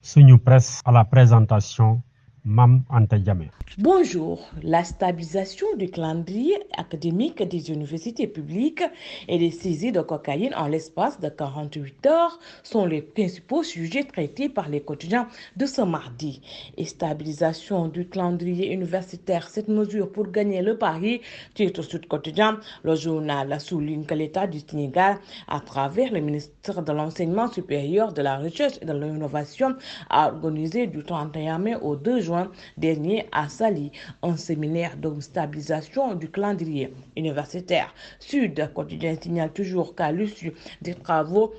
Suñu Presse à la présentation, Mam Anta Diamé. Bonjour. La stabilisation du calendrier académique des universités publiques et les saisies de cocaïne en l'espace de 48 heures sont les principaux sujets traités par les quotidiens de ce mardi. Et stabilisation du calendrier universitaire, cette mesure pour gagner le pari, titre Sud Quotidien, le journal souligne que l'État du Sénégal, à travers le ministère de l'Enseignement supérieur, de la Recherche et de l'Innovation, a organisé du 31 mai au 2 juin dernier à Sali, un séminaire de stabilisation du calendrier universitaire. Sud Quotidien signale toujours qu'à l'issue des travaux,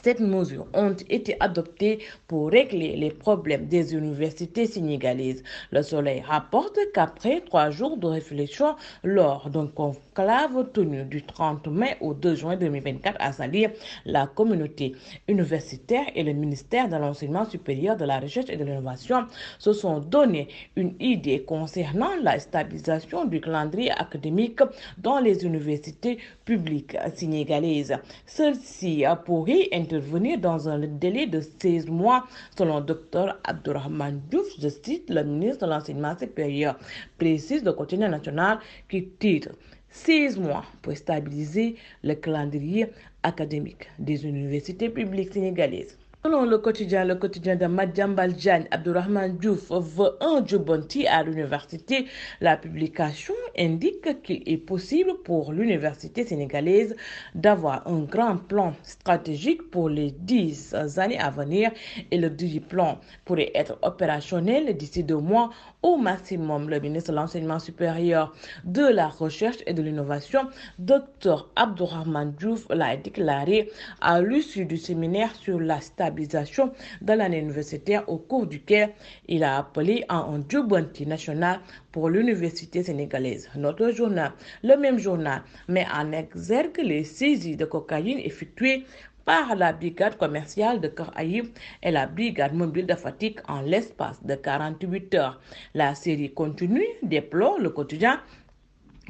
cette mesure ont été adoptées pour régler les problèmes des universités sénégalaises. Le Soleil rapporte qu'après 3 jours de réflexion lors d'un conclave tenu du 30 mai au 2 juin 2024 à Salir, la communauté universitaire et le ministère de l'Enseignement supérieur, de la Recherche et de l'Innovation se sont donné une idée concernant la stabilisation du calendrier académique dans les universités publiques sénégalaises. Celle-ci pourrait intervenir dans un délai de 16 mois, selon Dr Abdourahmane Diouf, je cite le ministre de l'Enseignement supérieur, précise le quotidien national qui titre 16 mois pour stabiliser le calendrier académique des universités publiques sénégalaises. Selon le quotidien de Madiambal Diagne, Abdourahmane Diouf veut un Djibouti à l'université. La publication indique qu'il est possible pour l'université sénégalaise d'avoir un grand plan stratégique pour les 10 années à venir et le plan pourrait être opérationnel d'ici 2 mois au maximum. Le ministre de l'Enseignement supérieur, de la Recherche et de l'Innovation, Dr Abdourahmane Diouf, l'a déclaré à l'issue du séminaire sur la stabilisation de l'année universitaire au cours duquel il a appelé à un Djibouti national pour l'université sénégalaise. Notre journal, le même journal, met en exergue les saisies de cocaïne effectuées par la brigade commerciale de Keur Aïb et la brigade mobile de Fatick en l'espace de 48 heures. La série continue, déplore le quotidien.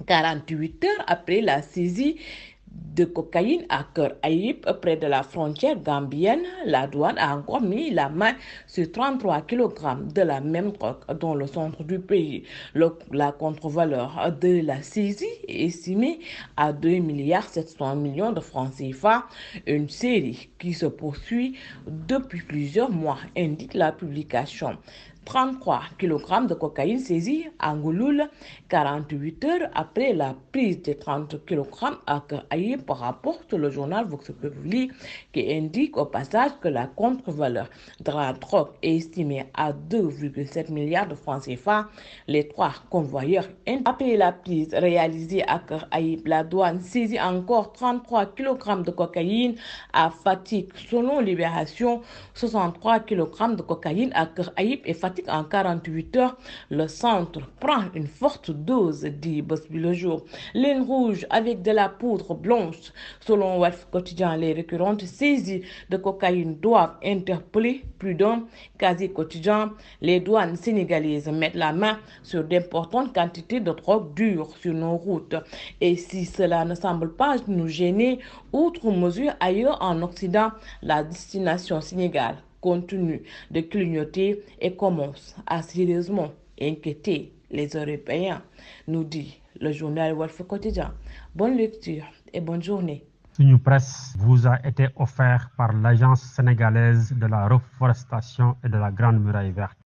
48 heures après la saisie de cocaïne à Keur Aïb, près de la frontière gambienne, la douane a encore mis la main sur 33 kg de la même drogue dans le centre du pays. La contre-valeur de la saisie est estimée à 2,7 milliards de francs CFA. Une série qui se poursuit depuis plusieurs mois, indique la publication. 33 kg de cocaïne saisie à Ngouloul 48 heures après la prise de 30 kg à Keur Aïb, rapporte le journal Vox Populi, qui indique au passage que la contre-valeur de la drogue est estimée à 2,7 milliards de francs CFA. Les 3 convoyeurs, après la prise réalisée à Keur Aïb, la douane saisit encore 33 kg de cocaïne à Fatick. Selon Libération, 63 kg de cocaïne à Keur Aïb et Fatick en 48 heures. Le centre prend une forte dose, dit Bosby le jour. Ligne rouge avec de la poudre blanche. Selon Walf Quotidien, les récurrentes saisies de cocaïne doivent interpeller plus d'un. Quasi quotidien, les douanes sénégalaises mettent la main sur d'importantes quantités de drogue dure sur nos routes. Et si cela ne semble pas nous gêner, outre mesure ailleurs en Occident, la destination Sénégal continue de clignoter et commence à sérieusement inquiéter les Européens, nous dit le journal Walf Quotidien. Bonne lecture et bonne journée. Suñu Presse vous a été offert par l'Agence sénégalaise de la reforestation et de la Grande Muraille Verte.